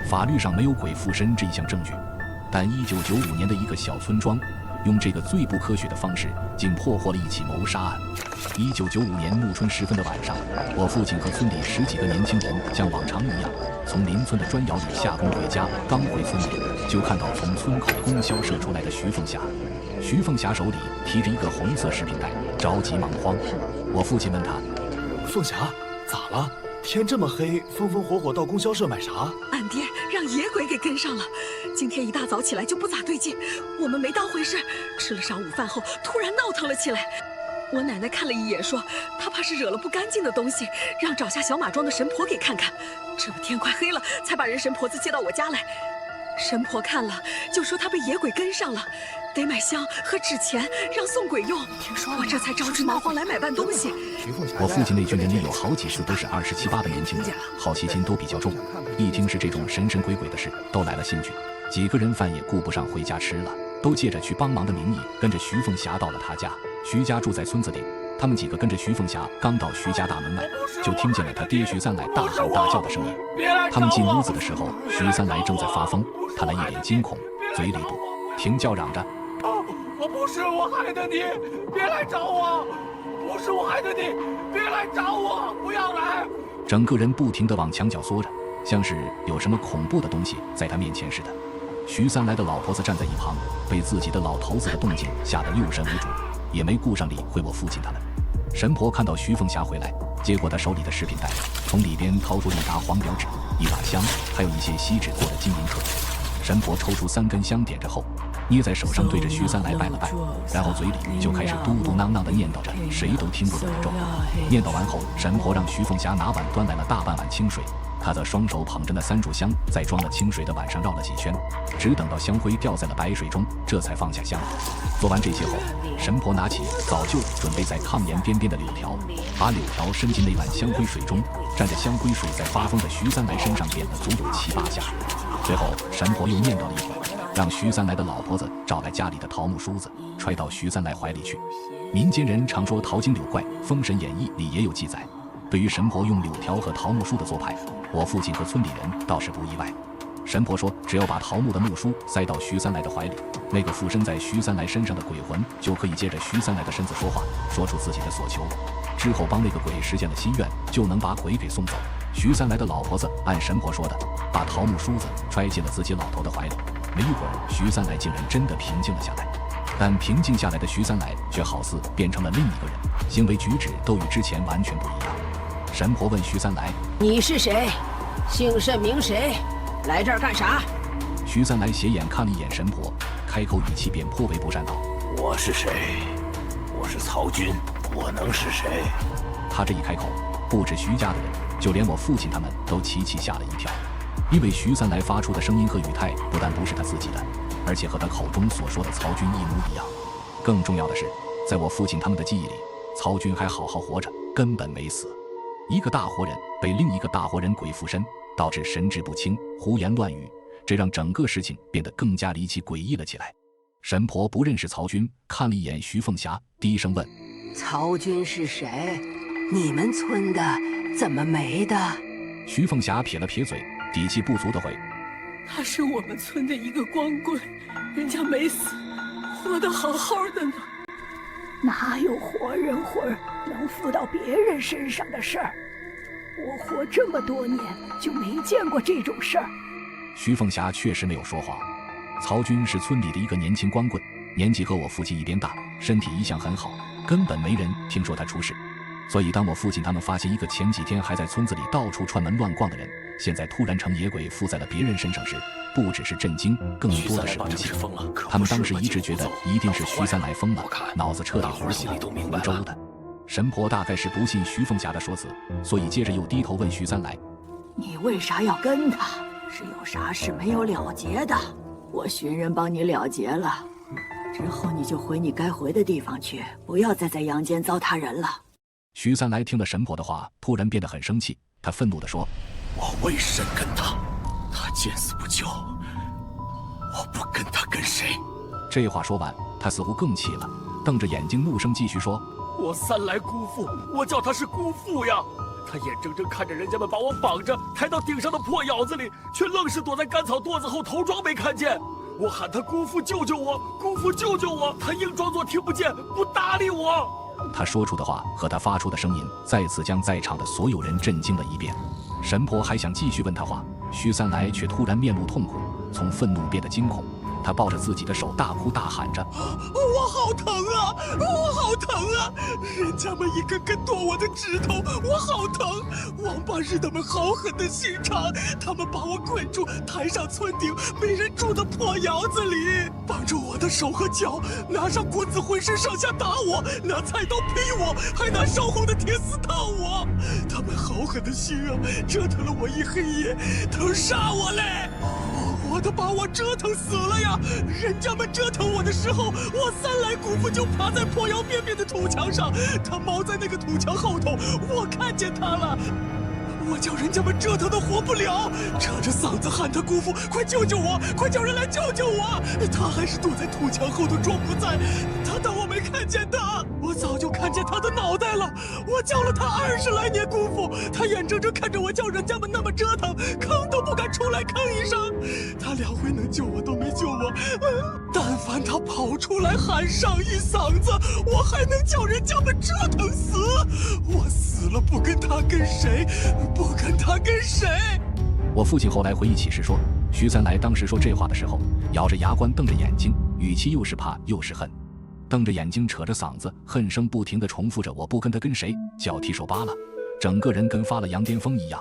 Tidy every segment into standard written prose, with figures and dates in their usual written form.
法律上没有鬼附身这一项证据，但1995年的一个小村庄用这个最不科学的方式竟破获了一起谋杀案。1995年暮春时分的晚上，我父亲和村里10几个年轻人像往常一样从邻村的砖窑里下工回家，刚回村里就看到从村口供销社出来的徐凤霞。徐凤霞手里提着一个红色食品袋，着急忙慌。我父亲问他：凤霞，咋了？天这么黑，风风火火到供销社买啥？俺爹让野鬼给跟上了，今天一大早起来就不咋对劲，我们没当回事，吃了上午饭后突然闹腾了起来。我奶奶看了一眼，说她怕是惹了不干净的东西，让找下小马庄的神婆给看看。这不天快黑了，才把人神婆子接到我家来。神婆看了就说她被野鬼跟上了，得买香和纸钱让送鬼用。我这才着急忙慌来买办东西。我父亲那群人里有好几次都是27、8的年轻人，好奇心都比较重，一听是这种神神鬼鬼的事，都来了兴趣。几个人饭也顾不上回家吃了，都借着去帮忙的名义，跟着徐凤霞到了他家。徐家住在村子里，他们几个跟着徐凤霞刚到徐家大门外，就听见了他爹徐三来大喊大叫的声音。他们进屋子的时候，徐三来正在发疯，他那一脸惊恐，嘴里不停叫嚷着：不是我害的你，别来找我！不是我害的你，别来找我！不要来！整个人不停地往墙角缩着，像是有什么恐怖的东西在他面前似的。徐三来的老婆子站在一旁，被自己的老头子的动静吓得六神无主，也没顾上理会我父亲他们。神婆看到徐凤霞回来，接过他手里的食品袋，从里边掏出一沓黄表纸、一把香，还有一些锡纸做的金银盒。神婆抽出3根香，点着后捏在手上，对着徐三来拜了拜，然后嘴里就开始嘟嘟囔囔地念叨着谁都听不懂的咒。念叨完后，神婆让徐凤霞拿碗端来了大半碗清水，她则双手捧着那3炷香，在装了清水的碗上绕了几圈，只等到香灰掉在了白水中，这才放下香。做完这些后，神婆拿起早就准备在炕沿边边的柳条，把柳条伸进那碗香灰水中，蘸着香灰水在发疯的徐三来身上点了足有7、8下。最后神婆又念叨了一会儿，让徐三来的老婆子找来家里的桃木梳子，揣到徐三来怀里去。民间人常说淘金柳怪，《封神演义》里也有记载。对于神婆用柳条和桃木梳的做派，我父亲和村里人倒是不意外。神婆说，只要把桃木的木梳塞到徐三来的怀里，那个附身在徐三来身上的鬼魂就可以接着徐三来的身子说话，说出自己的所求，之后帮那个鬼实现了心愿，就能把鬼给送走。徐三来的老婆子按神婆说的，把桃木梳子揣进了自己老头的怀里。没一会儿，徐三来竟然真的平静了下来。但平静下来的徐三来却好似变成了另一个人，行为举止都与之前完全不一样。神婆问徐三来：你是谁？姓甚名谁？来这儿干啥？徐三来斜眼看了一眼神婆，开口语气便颇为不善道：我是谁？我是曹军，我能是谁？他这一开口，不止徐家的人，就连我父亲他们都齐齐吓了一跳，因为徐三来发出的声音和语态不但不是他自己的，而且和他口中所说的曹军一模一样。更重要的是，在我父亲他们的记忆里，曹军还好好活着，根本没死。一个大活人被另一个大活人鬼附身，导致神志不清，胡言乱语，这让整个事情变得更加离奇诡异了起来。神婆不认识曹军，看了一眼徐凤霞，低声问：曹军是谁？你们村的怎么没的？徐凤霞撇了撇嘴，底气不足地回：他是我们村的一个光棍，人家没死，活得好好的呢。哪有活人魂能附到别人身上的事儿？我活这么多年就没见过这种事儿。徐凤霞确实没有说谎。曹军是村里的一个年轻光棍，年纪和我父亲一边大，身体一向很好，根本没人听说他出事。所以当我父亲他们发现一个前几天还在村子里到处串门乱逛的人，现在突然成野鬼附在了别人身上时，不只是震惊，更多的是不解。他们当时一致觉得一定是徐三来疯了，脑子彻底糊涂胡诌的。神婆大概是不信徐凤霞的说辞，所以接着又低头问徐三来：你为啥要跟他？是有啥事没有了结的？我寻人帮你了结了，之后你就回你该回的地方去，不要再在阳间糟蹋人了。徐三来听了神婆的话，突然变得很生气，他愤怒地说：我为甚跟他？他见死不救，我不跟他跟谁？这话说完，他似乎更气了，瞪着眼睛怒声继续说：我三来姑父，我叫他是姑父呀，他眼睁睁看着人家们把我绑着抬到顶上的破窑子里，却愣是躲在干草垛子后头装没看见。我喊他姑父救救我，姑父救救我，他硬装作听不见，不搭理我。他说出的话和他发出的声音再次将在场的所有人震惊了一遍。神婆还想继续问他话，徐三来却突然面露痛苦，从愤怒变得惊恐。他抱着自己的手大哭大喊着：我好疼啊，我好疼啊！人家们一根根剁我的指头，我好疼！王八日他们好狠的心肠，他们把我捆住，抬上村顶没人住的破窑子里，绑住我的手和脚，拿上棍子浑身上下打我，拿菜刀劈我，还拿烧红的铁丝烫我。他们好狠的心啊，折腾了我一黑夜，都杀我嘞！我都把我折腾死了呀！人家们折腾我的时候，我三来姑父就趴在破窑边边的土墙上，他猫在那个土墙后头，我看见他了。我叫人家们折腾的活不了，扯着嗓子喊他姑父，快救救我，快叫人来救救我！他还是躲在土墙后头装不在，他当我没看见他。我早就看见他的脑袋了，我叫了他20来年姑父，他眼睁睁看着我叫人家们那么折腾，吭都不敢出来吭一声。他2回能救我都没救我，但凡他跑出来喊上一嗓子，我还能叫人家们折腾死。我死了不跟他跟谁？不跟他跟谁？我父亲后来回忆起时说，徐三来当时说这话的时候，咬着牙关，瞪着眼睛，语气又是怕又是恨，瞪着眼睛，扯着嗓子，恨声不停地重复着我不跟他跟谁，脚踢手扒了，整个人跟发了羊癫疯一样。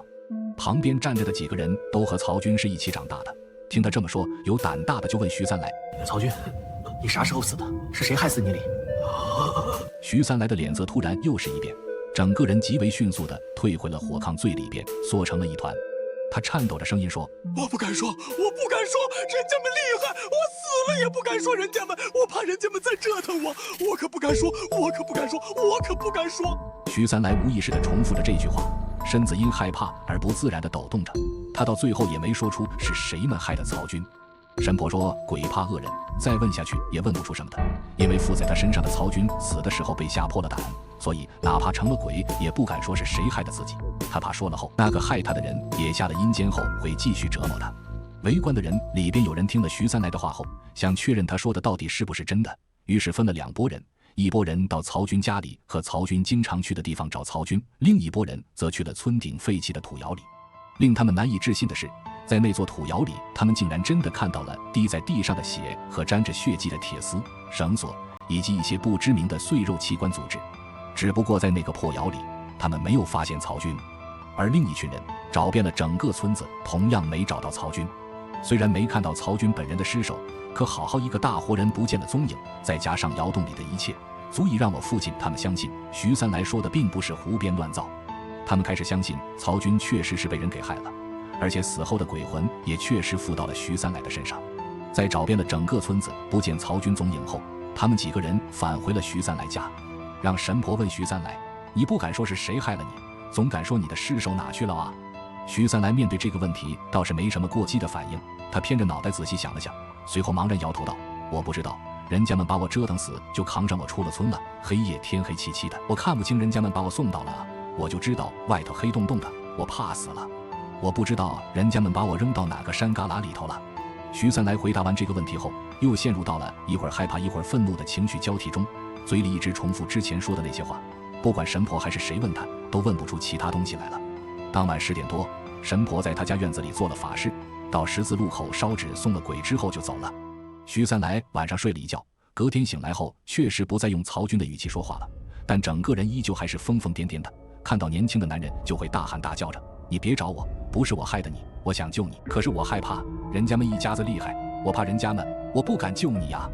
旁边站着的几个人都和曹军是一起长大的，听他这么说，有胆大的就问徐三来：曹军，你啥时候死的？是谁害死你哩？徐三来的脸色突然又是一变，整个人极为迅速地退回了火炕最里边，缩成了一团。他颤抖着声音说：我不敢说，我不敢说，人家们厉害，我死了也不敢说人家们，我怕人家们再折腾我，我可不敢说，我可不敢说，我可不敢说。徐三来无意识地重复着这句话，身子因害怕而不自然地抖动着。他到最后也没说出是谁们害的曹军。神婆说鬼怕恶人，再问下去也问不出什么的，因为附在他身上的曹军死的时候被吓破了胆，所以哪怕成了鬼也不敢说是谁害的自己，他怕说了后那个害他的人也下了阴间后会继续折磨他。围观的人里边有人听了徐三来的话后，想确认他说的到底是不是真的，于是分了2拨人，一拨人到曹军家里和曹军经常去的地方找曹军，另一拨人则去了村顶废弃的土窑里。令他们难以置信的是，在那座土窑里，他们竟然真的看到了滴在地上的血和沾着血迹的铁丝、绳索，以及一些不知名的碎肉器官组织。只不过在那个破窑里，他们没有发现曹军，而另一群人找遍了整个村子，同样没找到曹军。虽然没看到曹军本人的尸首，可好好一个大活人不见了踪影，再加上窑洞里的一切，足以让我父亲他们相信徐三来说的并不是胡编乱造。他们开始相信曹军确实是被人给害了，而且死后的鬼魂也确实附到了徐三来的身上。在找遍了整个村子不见曹军踪影后，他们几个人返回了徐三来家，让神婆问徐三来：你不敢说是谁害了你，总敢说你的尸首哪去了啊？徐三来面对这个问题倒是没什么过激的反应，他偏着脑袋仔细想了想，随后茫然摇头道：我不知道，人家们把我折腾死就扛上我出了村了，黑夜天黑漆漆的，我看不清人家们把我送到了，我就知道外头黑洞洞的，我怕死了，我不知道人家们把我扔到哪个山旮旯里头了。徐三来回答完这个问题后，又陷入到了一会儿害怕一会儿愤怒的情绪交替中，嘴里一直重复之前说的那些话，不管神婆还是谁问他，都问不出其他东西来了。当晚10点多，神婆在他家院子里做了法事，到十字路口烧纸送了鬼之后就走了。徐三来晚上睡了一觉，隔天醒来后确实不再用曹军的语气说话了，但整个人依旧还是疯疯癫癫的，看到年轻的男人就会大喊大叫着：你别找我，不是我害的你，我想救你，可是我害怕人家们一家子厉害，我怕人家们，我不敢救你呀。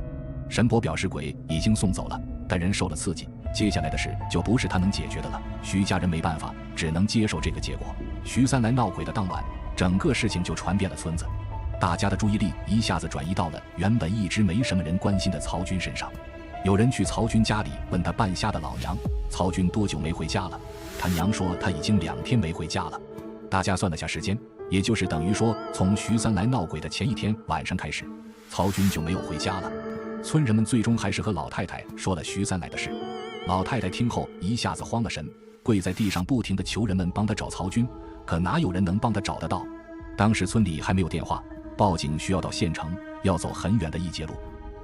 神婆表示鬼已经送走了，但人受了刺激，接下来的事就不是他能解决的了。徐家人没办法，只能接受这个结果。徐三来闹鬼的当晚，整个事情就传遍了村子，大家的注意力一下子转移到了原本一直没什么人关心的曹军身上。有人去曹军家里问他半瞎的老娘，曹军多久没回家了？他娘说他已经2天没回家了。大家算了下时间，也就是等于说，从徐三来闹鬼的前一天晚上开始，曹军就没有回家了。村人们最终还是和老太太说了徐三来的事。老太太听后一下子慌了神，跪在地上不停地求人们帮他找曹军，可哪有人能帮他找得到？当时村里还没有电话，报警需要到县城，要走很远的一节路。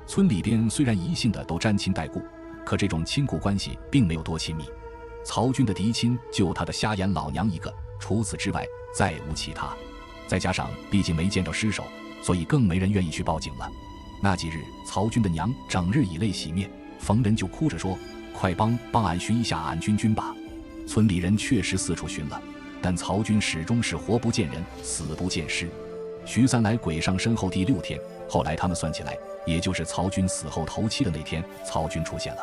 村里边虽然一姓的都沾亲带故，可这种亲故关系并没有多亲密。曹军的嫡亲就他的瞎眼老娘一个，除此之外再无其他。再加上毕竟没见着尸首，所以更没人愿意去报警了。那几日，曹军的娘整日以泪洗面，逢人就哭着说：“快帮俺寻一下俺军吧。”村里人确实四处寻了，但曹军始终是活不见人，死不见尸。徐三来鬼上身后第6天，后来他们算起来，也就是曹军死后头7的那天，曹军出现了。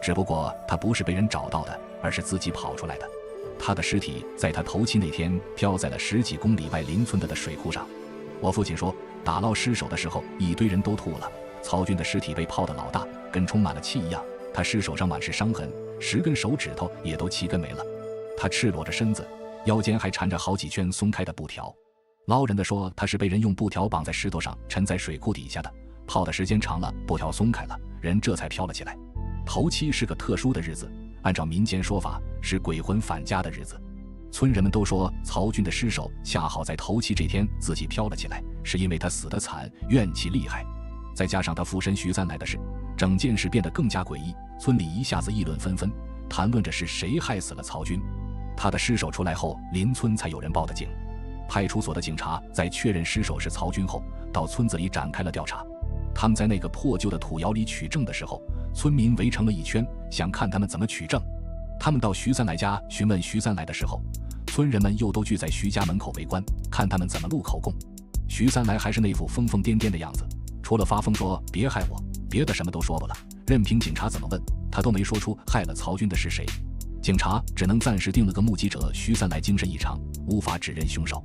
只不过他不是被人找到的，而是自己跑出来的。他的尸体在他头7那天飘在了10几公里外邻村的水库上。我父亲说，打捞尸首的时候，一堆人都吐了。曹军的尸体被泡得老大，跟充满了气一样。他尸首上满是伤痕，10根手指头也都7根没了。他赤裸着身子，腰间还缠着好几圈松开的布条。捞人的说，他是被人用布条绑在石头上，沉在水库底下的。泡的时间长了，布条松开了，人这才飘了起来。头7是个特殊的日子，按照民间说法，是鬼魂返家的日子。村人们都说，曹军的尸首恰好在头7这天自己飘了起来，是因为他死得惨，怨气厉害。再加上他附身徐三来的事，整件事变得更加诡异。村里一下子议论纷纷，谈论着是谁害死了曹军。他的尸首出来后，邻村才有人报的警。派出所的警察在确认尸首是曹军后，到村子里展开了调查。他们在那个破旧的土窑里取证的时候，村民围成了一圈，想看他们怎么取证。他们到徐三来家询问徐三来的时候，村人们又都聚在徐家门口围观，看他们怎么录口供。徐三来还是那副疯疯癫癫的样子，除了发疯说别害我，别的什么都说不了，任凭警察怎么问，他都没说出害了曹军的是谁。警察只能暂时定了个目击者徐三来精神异常，无法指认凶手。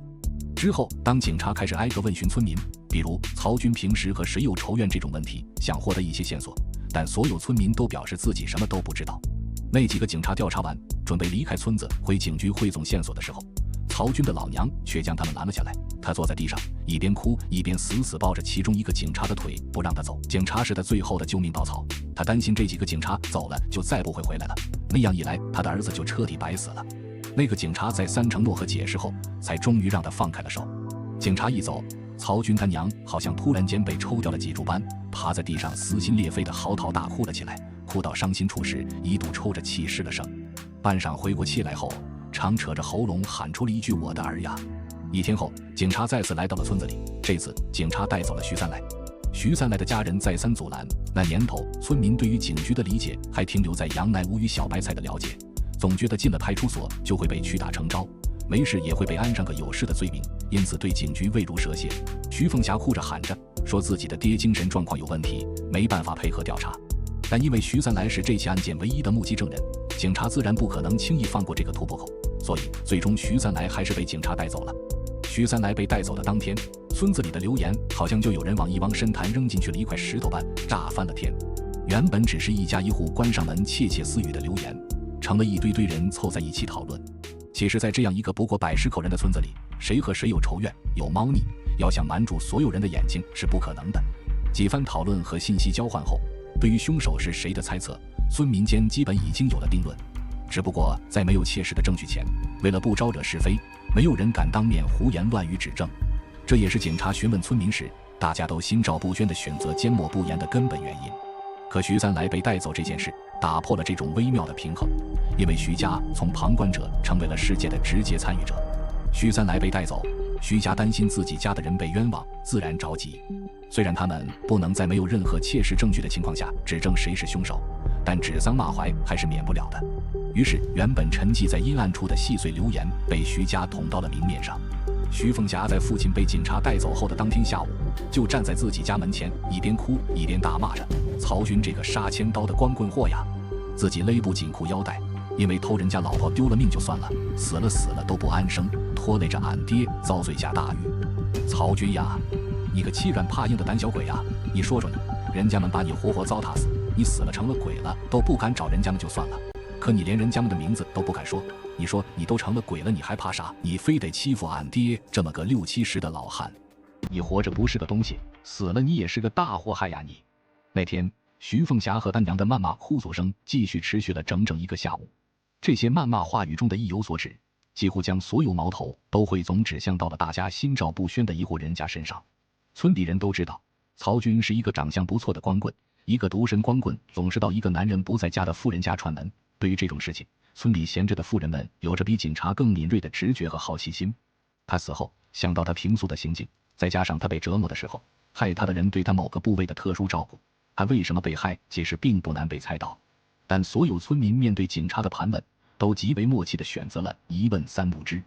之后，当警察开始挨个问询村民，比如曹军平时和谁有仇怨这种问题，想获得一些线索，但所有村民都表示自己什么都不知道。那几个警察调查完，准备离开村子回警局汇总线索的时候，曹军的老娘却将他们拦了下来。他坐在地上，一边哭一边死死抱着其中一个警察的腿，不让他走。警察是他最后的救命稻草，他担心这几个警察走了就再不会回来了，那样一来他的儿子就彻底白死了。那个警察在3承诺和解释后，才终于让他放开了手。警察一走，曹军他娘好像突然间被抽掉了几株般，趴在地上撕心裂肺的嚎啕大哭了起来，哭到伤心处时，一度抽着气失了声。半晌回过气来后，长扯着喉咙喊出了一句：“我的儿呀！”1天后，警察再次来到了村子里，这次警察带走了徐三来。徐三来的家人再三阻拦，那年头村民对于警局的理解还停留在杨乃武与小白菜的了解，总觉得进了派出所就会被屈打成招，没事也会被安上个有事的罪名，因此对警局畏如蛇蝎。徐凤霞哭着喊着说自己的爹精神状况有问题，没办法配合调查。但因为徐三来是这起案件唯一的目击证人，警察自然不可能轻易放过这个突破口，所以最终徐三来还是被警察带走了。徐三来被带走的当天，村子里的流言好像就有人往一汪深潭扔进去了一块石头般，炸翻了天。原本只是一家一户关上门窃窃私语的流言，成了一堆堆人凑在一起讨论。其实在这样一个不过100口人的村子里，谁和谁有仇怨有猫腻，要想瞒住所有人的眼睛是不可能的。几番讨论和信息交换后，对于凶手是谁的猜测，村民间基本已经有了定论。只不过在没有切实的证据前，为了不招惹是非，没有人敢当面胡言乱语指证。这也是警察询问村民时，大家都心照不宣地选择缄默不言的根本原因。可徐三来被带走这件事打破了这种微妙的平衡，因为徐家从旁观者成为了事件的直接参与者。徐三来被带走，徐家担心自己家的人被冤枉，自然着急。虽然他们不能在没有任何切实证据的情况下指证谁是凶手，但指桑骂槐还是免不了的。于是原本沉寂在阴暗处的细碎流言被徐家捅到了明面上。徐凤霞在父亲被警察带走后的当天下午，就站在自己家门前，一边哭一边大骂着曹军这个杀千刀的光棍货呀，自己勒不紧裤腰带，因为偷人家老婆丢了命就算了，死了都不安生，拖累着俺爹遭罪下大狱。曹军呀，你个欺软怕硬的胆小鬼呀，你说说你，人家们把你活活糟蹋死，你死了成了鬼了都不敢找人家们就算了，可你连人家们的名字都不敢说，你说你都成了鬼了，你还怕啥？你非得欺负俺爹这么个60、70的老汉？你活着不是个东西，死了你也是个大祸害呀你！那天徐凤霞和他娘的谩骂哭诉声继续持续了整整1个下午。这些谩骂话语中的意有所指，几乎将所有矛头都汇总指向到了大家心照不宣的一户人家身上。村里人都知道，曹军是一个长相不错的光棍，一个独身光棍总是到一个男人不在家的妇人家串门。对于这种事情，村里闲着的妇人们有着比警察更敏锐的直觉和好奇心。他死后，想到他平素的行径，再加上他被折磨的时候，害他的人对他某个部位的特殊照顾，他为什么被害，其实并不难被猜到。但所有村民面对警察的盘问，都极为默契地选择了一问三不知。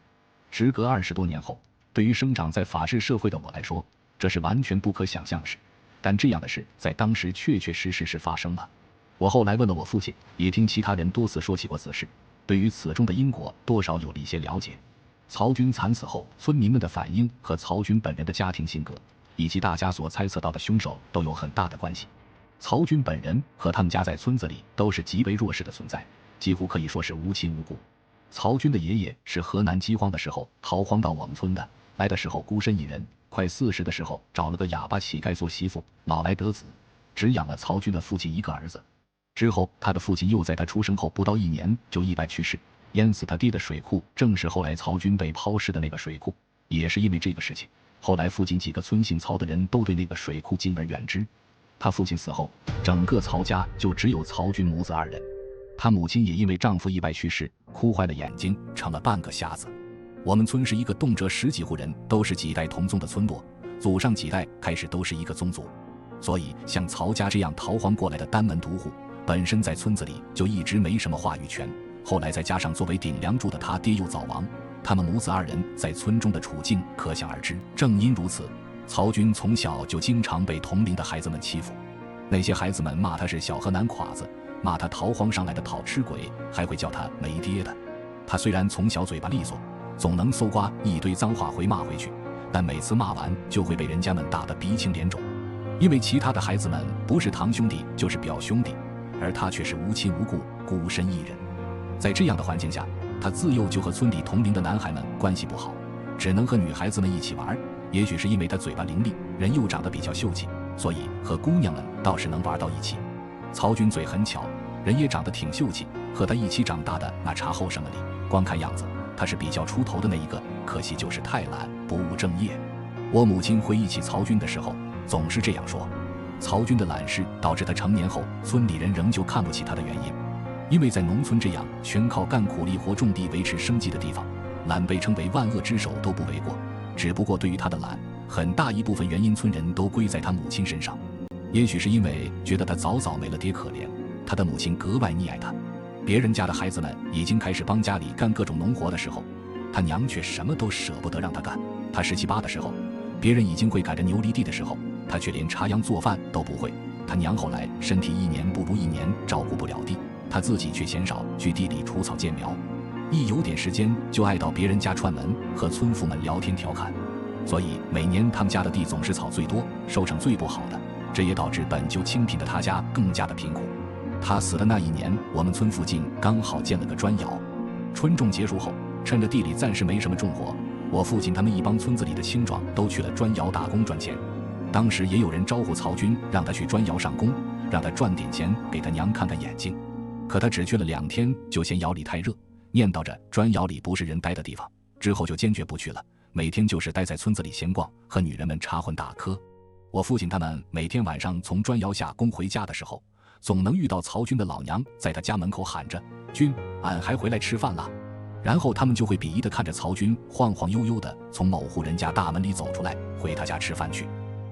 时隔20多年后，对于生长在法治社会的我来说，这是完全不可想象的事，但这样的事在当时确确实实是发生了。我后来问了我父亲，也听其他人多次说起过此事，对于此中的因果多少有了一些了解。曹军惨死后，村民们的反应和曹军本人的家庭性格，以及大家所猜测到的凶手都有很大的关系。曹军本人和他们家在村子里都是极为弱势的存在，几乎可以说是无亲无故。曹军的爷爷是河南饥荒的时候逃荒到我们村的，来的时候孤身一人，快40的时候找了个哑巴乞丐做媳妇，老来得子，只养了曹军的父亲一个儿子。之后他的父亲又在他出生后不到1年就意外去世，淹死他爹的水库正是后来曹军被抛尸的那个水库。也是因为这个事情，后来附近几个村姓曹的人都对那个水库敬而远之。他父亲死后，整个曹家就只有曹军母子2人。他母亲也因为丈夫意外去世，哭坏了眼睛，成了半个瞎子。我们村是一个动辄10几户人都是几代同宗的村落，祖上几代开始都是一个宗族，所以像曹家这样逃荒过来的单门独户，本身在村子里就一直没什么话语权。后来再加上作为顶梁柱的他爹又早亡，他们母子2人在村中的处境可想而知。正因如此，曹军从小就经常被同龄的孩子们欺负。那些孩子们骂他是小河南侉子，骂他逃荒上来的讨吃鬼，还会叫他没爹的。他虽然从小嘴巴利索，总能搜刮一堆脏话回骂回去，但每次骂完就会被人家们打得鼻青脸肿。因为其他的孩子们不是堂兄弟就是表兄弟，而他却是无亲无故，孤身一人。在这样的环境下，他自幼就和村里同龄的男孩们关系不好，只能和女孩子们一起玩。也许是因为他嘴巴伶俐，人又长得比较秀气，所以和姑娘们倒是能玩到一起。曹军嘴很巧，人也长得挺秀气，和他一起长大的那茶后什么里，光看样子他是比较出头的那一个，可惜就是太懒，不务正业。我母亲回忆起曹军的时候总是这样说，曹军的懒事导致他成年后村里人仍旧看不起他的原因。因为在农村这样全靠干苦力活种地维持生计的地方，懒被称为万恶之首都不为过。只不过对于他的懒，很大一部分原因村人都归在他母亲身上。也许是因为觉得他早早没了爹可怜，他的母亲格外溺爱他。别人家的孩子们已经开始帮家里干各种农活的时候，他娘却什么都舍不得让他干。他17、18的时候，别人已经会赶着牛犁地的时候，他却连插秧做饭都不会。他娘后来身体1年不如1年，照顾不了地，他自己却嫌少去地里除草建苗，一有点时间就爱到别人家串门，和村妇们聊天调侃。所以每年他们家的地总是草最多，收成最不好的，这也导致本就清贫的他家更加的贫苦。他死的那一年，我们村附近刚好建了个砖窑。春种结束后，趁着地里暂时没什么重活，我父亲他们一帮村子里的青壮都去了砖窑打工赚钱。当时也有人招呼曹军让他去砖窑上工，让他赚点钱给他娘看看眼睛。可他只去了2天，就嫌窑里太热，念叨着砖窑里不是人待的地方，之后就坚决不去了，每天就是待在村子里闲逛，和女人们插混打磕。我父亲他们每天晚上从砖窑下工回家的时候，总能遇到曹军的老娘在他家门口喊着：“军，俺还回来吃饭了。”然后他们就会鄙夷地看着曹军晃晃悠悠地从某户人家大门里走出来，回他家吃饭去。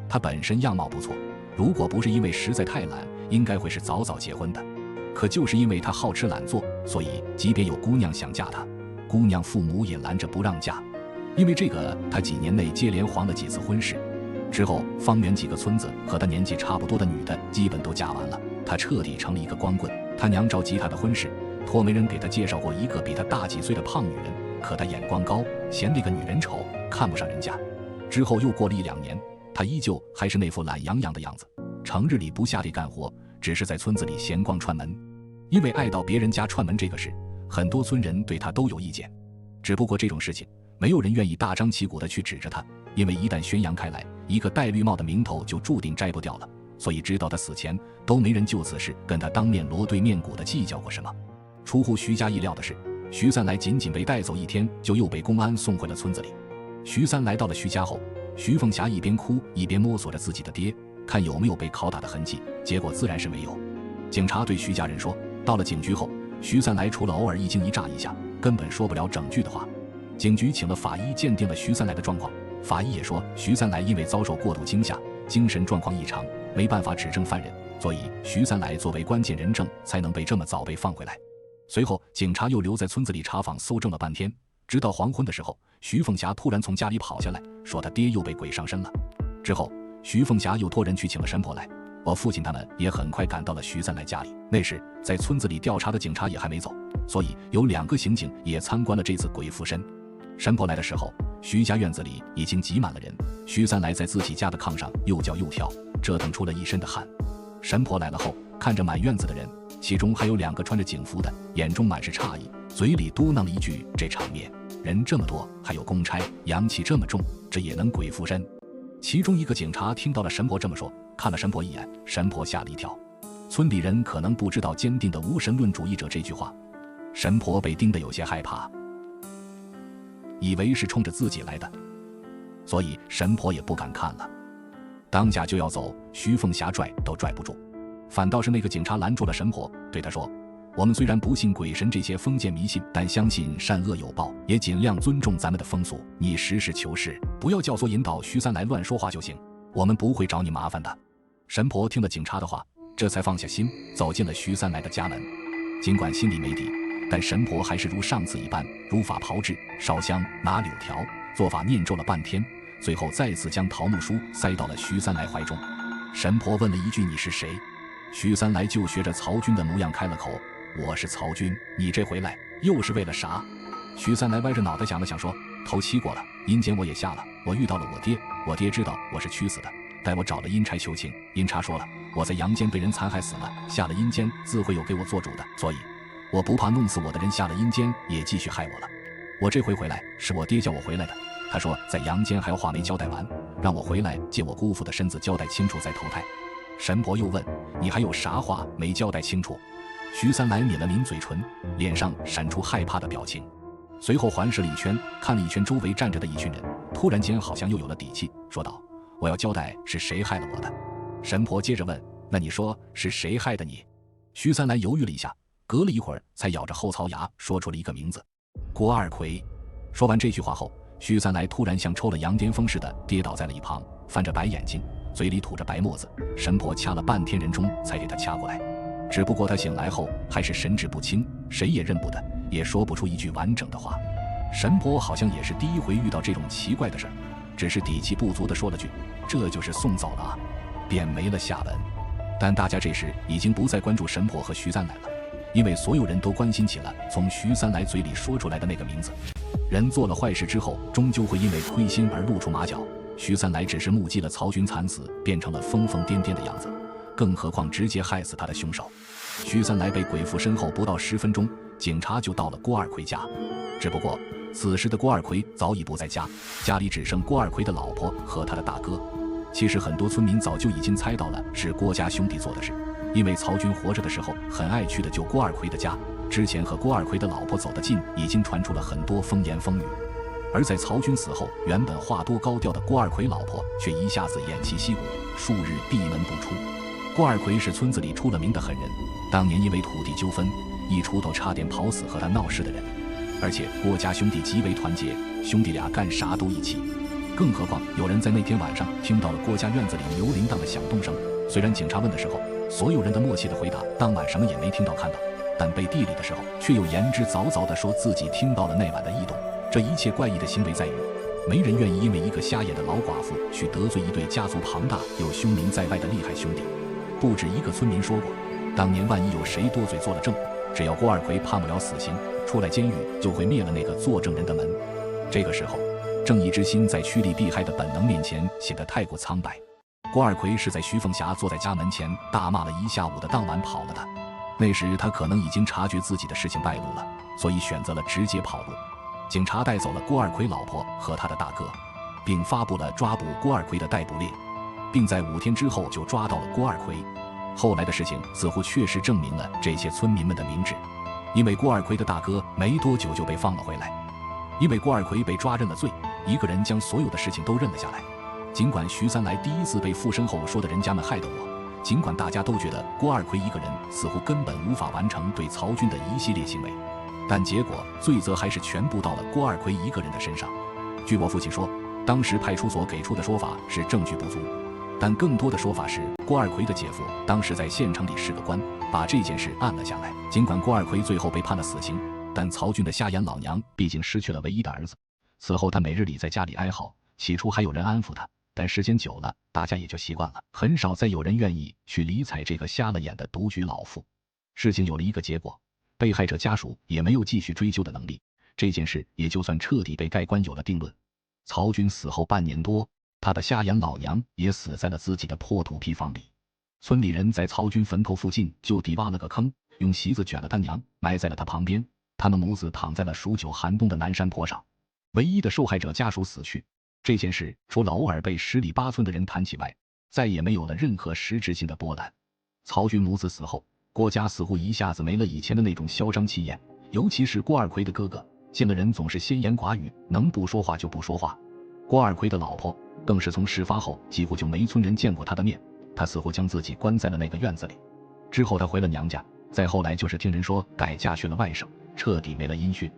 他本身样貌不错，如果不是因为实在太懒，应该会是早早结婚的。可就是因为他好吃懒做，所以即便有姑娘想嫁他，姑娘父母也拦着不让嫁。因为这个，他几年内接连黄了几次婚事。之后方圆几个村子和他年纪差不多的女的基本都嫁完了，他彻底成了一个光棍。他娘着急他的婚事，托媒人给他介绍过一个比他大几岁的胖女人，可他眼光高，嫌那个女人丑，看不上人家。之后又过了1、2年，他依旧还是那副懒洋洋的样子，成日里不下地干活，只是在村子里闲逛串门。因为爱到别人家串门这个事，很多村人对他都有意见，只不过这种事情没有人愿意大张旗鼓地去指着他，因为一旦宣扬开来，一个戴绿帽的名头就注定摘不掉了。所以直到他死前，都没人就此事跟他当面锣对面鼓地计较过什么。出乎徐家意料的是，徐三来仅仅被带走1天，就又被公安送回了村子里。徐三来到了徐家后，徐凤霞一边哭一边摸索着自己的爹，看有没有被拷打的痕迹，结果自然是没有。警察对徐家人说，到了警局后，徐三来除了偶尔一惊一乍一下，根本说不了整句的话。警局请了法医鉴定了徐三来的状况，法医也说徐三来因为遭受过度惊吓，精神状况异常，没办法指证犯人，所以徐三来作为关键人证才能被这么早被放回来。随后警察又留在村子里查访搜证了半天，直到黄昏的时候，徐凤霞突然从家里跑下来，说他爹又被鬼上身了。之后徐凤霞又托人去请了神婆来，我父亲他们也很快赶到了徐三来家里。那时在村子里调查的警察也还没走，所以有2个刑警也参观了这次鬼附身。神婆来的时候，徐家院子里已经挤满了人，徐三来在自己家的炕上又叫又跳，折腾出了一身的汗。神婆来了后，看着满院子的人，其中还有2个穿着警服的，眼中满是诧异，嘴里嘟囔了一句，这场面人这么多，还有公差，阳气这么重，这也能鬼附身？其中一个警察听到了神婆这么说，看了神婆一眼，神婆吓了一跳。村里人可能不知道坚定的无神论主义者这句话，神婆被盯得有些害怕，以为是冲着自己来的，所以神婆也不敢看了。当下就要走，徐凤霞拽都拽不住，反倒是那个警察拦住了神婆，对她说，我们虽然不信鬼神这些封建迷信，但相信善恶有报，也尽量尊重咱们的风俗，你实事求是，不要教唆引导徐三来乱说话就行，我们不会找你麻烦的。神婆听了警察的话，这才放下心，走进了徐三来的家门。尽管心里没底，但神婆还是如上次一般，如法炮制，烧香拿柳条，做法念咒了半天，最后再次将桃木梳塞到了徐三来怀中。神婆问了一句，你是谁？徐三来就学着曹军的模样开了口，我是曹军，你这回来又是为了啥？徐三来歪着脑袋想了想说，头七过了，阴间我也下了，我遇到了我爹知道我是屈死的，带我找了阴差求情，阴差说了，我在阳间被人残害死了，下了阴间自会有给我做主的，所以我不怕弄死我的人下了阴间也继续害我了。我这回回来是我爹叫我回来的，他说在阳间还有话没交代完，让我回来借我姑父的身子交代清楚再投胎。神婆又问，你还有啥话没交代清楚？徐三来抿了抿嘴唇，脸上闪出害怕的表情，随后环视了一圈，看了一圈周围站着的一群人，突然间好像又有了底气，说道，我要交代是谁害了我的。神婆接着问，那你说是谁害的你？徐三来犹豫了一下，隔了一会儿才咬着后槽牙说出了一个名字，郭二奎。说完这句话后，徐三来突然像抽了羊癫疯似的跌倒在了一旁，翻着白眼睛，嘴里吐着白沫子。神婆掐了半天人中才给他掐过来，只不过他醒来后还是神志不清，谁也认不得，也说不出一句完整的话。神婆好像也是第一回遇到这种奇怪的事儿，只是底气不足地说了句，这就是送走了啊，便没了下文。但大家这时已经不再关注神婆和徐三来了，因为所有人都关心起了从徐三来嘴里说出来的那个名字。人做了坏事之后，终究会因为亏心而露出马脚，徐三来只是目击了曹军惨死，变成了疯疯癫癫的样子，更何况直接害死他的凶手。徐三来被鬼附身后不到10分钟，警察就到了郭二奎家。只不过此时的郭二奎早已不在家，家里只剩郭二奎的老婆和他的大哥。其实很多村民早就已经猜到了是郭家兄弟做的事，因为曹军活着的时候很爱去的就郭二奎的家，之前和郭二奎的老婆走得近，已经传出了很多风言风语。而在曹军死后，原本话多高调的郭二奎老婆却一下子偃旗息鼓，数日闭门不出。郭二奎是村子里出了名的狠人，当年因为土地纠纷一出头差点跑死和他闹事的人，而且郭家兄弟极为团结，兄弟俩干啥都一起。更何况有人在那天晚上听到了郭家院子里牛铃铛的响动声，虽然警察问的时候所有人的默契的回答当晚什么也没听到看到，但背地里的时候却又言之凿凿地说自己听到了那晚的异动。这一切怪异的行为在于，没人愿意因为一个瞎眼的老寡妇去得罪一对家族庞大有凶名在外的厉害兄弟。不止一个村民说过，当年万一有谁多嘴做了证，只要郭二奎判不了死刑，出来监狱就会灭了那个做证人的门。这个时候正义之心在趋利避害的本能面前显得太过苍白。郭二奎是在徐凤霞坐在家门前大骂了一下午的当晚跑了的，那时他可能已经察觉自己的事情败露了，所以选择了直接跑路。警察带走了郭二奎老婆和他的大哥，并发布了抓捕郭二奎的逮捕令，并在5天之后就抓到了郭二奎。后来的事情似乎确实证明了这些村民们的明智，因为郭二奎的大哥没多久就被放了回来。因为郭二奎被抓认了罪，一个人将所有的事情都认了下来。尽管徐三来第一次被附身后说的人家们害得我，尽管大家都觉得郭二奎一个人似乎根本无法完成对曹军的一系列行为，但结果罪责还是全部到了郭二奎一个人的身上。据我父亲说，当时派出所给出的说法是证据不足，但更多的说法是郭二奎的姐夫当时在县城里是个官，把这件事按了下来。尽管郭二奎最后被判了死刑，但曹军的瞎眼老娘毕竟失去了唯一的儿子。此后他每日里在家里哀嚎，起初还有人安抚他，但时间久了大家也就习惯了，很少再有人愿意去理睬这个瞎了眼的独居老妇。事情有了一个结果，被害者家属也没有继续追究的能力，这件事也就算彻底被盖棺有了定论。曹军死后半年多，他的瞎眼老娘也死在了自己的破土坯房里。村里人在曹军坟头附近就地挖了个坑，用席子卷了他娘，埋在了他旁边。他们母子躺在了数九寒冬的南山坡上。唯一的受害者家属死去，这件事除了偶尔被十里八村的人谈起外，再也没有了任何实质性的波澜。曹军母子死后，郭家似乎一下子没了以前的那种嚣张气焰，尤其是郭二奎的哥哥，见了人总是先言寡语，能不说话就不说话。郭二奎的老婆更是从事发后几乎就没村人见过他的面，他似乎将自己关在了那个院子里。之后他回了娘家，再后来就是听人说改嫁去了外省，彻底没了音讯。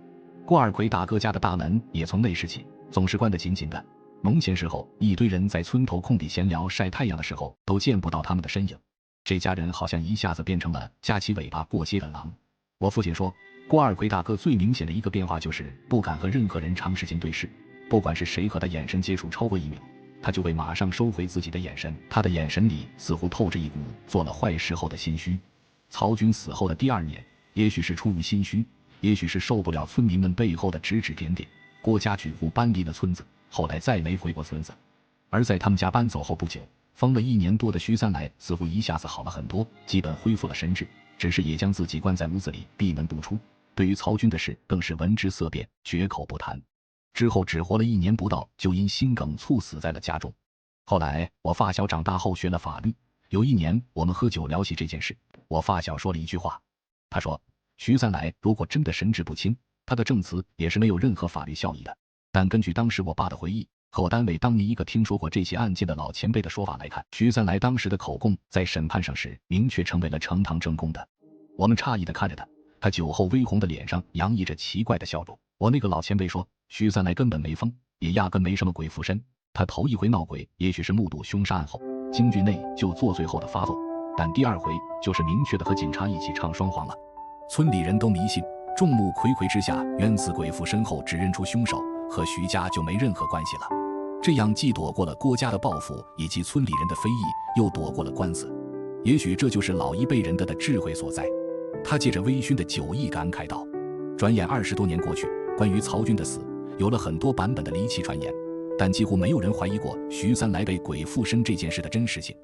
郭二奎大哥家的大门也从那时起总是关得紧紧的，农闲时候一堆人在村头空地闲聊晒太阳的时候都见不到他们的身影。这家人好像一下子变成了夹起尾巴过街的狼。我父亲说，郭二奎大哥最明显的一个变化就是不敢和任何人长时间对视，不管是谁和他眼神接触超过1秒，他就会马上收回自己的眼神，他的眼神里似乎透着一股做了坏事后的心虚。曹军死后的第2年，也许是出于心虚，也许是受不了村民们背后的指指点点，郭家举户搬离了村子，后来再没回过村子。而在他们家搬走后不久，疯了1年多的徐三来似乎一下子好了很多，基本恢复了神智，只是也将自己关在屋子里闭门不出。对于曹军的事更是闻之色变，绝口不谈。之后只活了1年不到，就因心梗猝死在了家中。后来我发小长大后学了法律，有1年我们喝酒聊起这件事，我发小说了一句话，他说徐三来如果真的神志不清，他的证词也是没有任何法律效益的。但根据当时我爸的回忆和我单位当年一个听说过这起案件的老前辈的说法来看，徐三来当时的口供在审判上时明确成为了呈堂证供的。我们诧异地看着他，他酒后微红的脸上洋溢着奇怪的笑容。我那个老前辈说，徐三来根本没疯，也压根没什么鬼附身，他头一回闹鬼也许是目睹凶杀案后京剧内就作罪后的发作，但第2回就是明确的和警察一起唱双簧了。村里人都迷信，众目睽睽之下冤死鬼附身后指认出凶手，和徐家就没任何关系了。这样既躲过了郭家的报复以及村里人的非议，又躲过了官司。也许这就是老一辈人的智慧所在。他借着微醺的酒意感慨道。转眼20多年过去，关于曹军的死有了很多版本的离奇传言，但几乎没有人怀疑过徐三来被鬼附身这件事的真实性。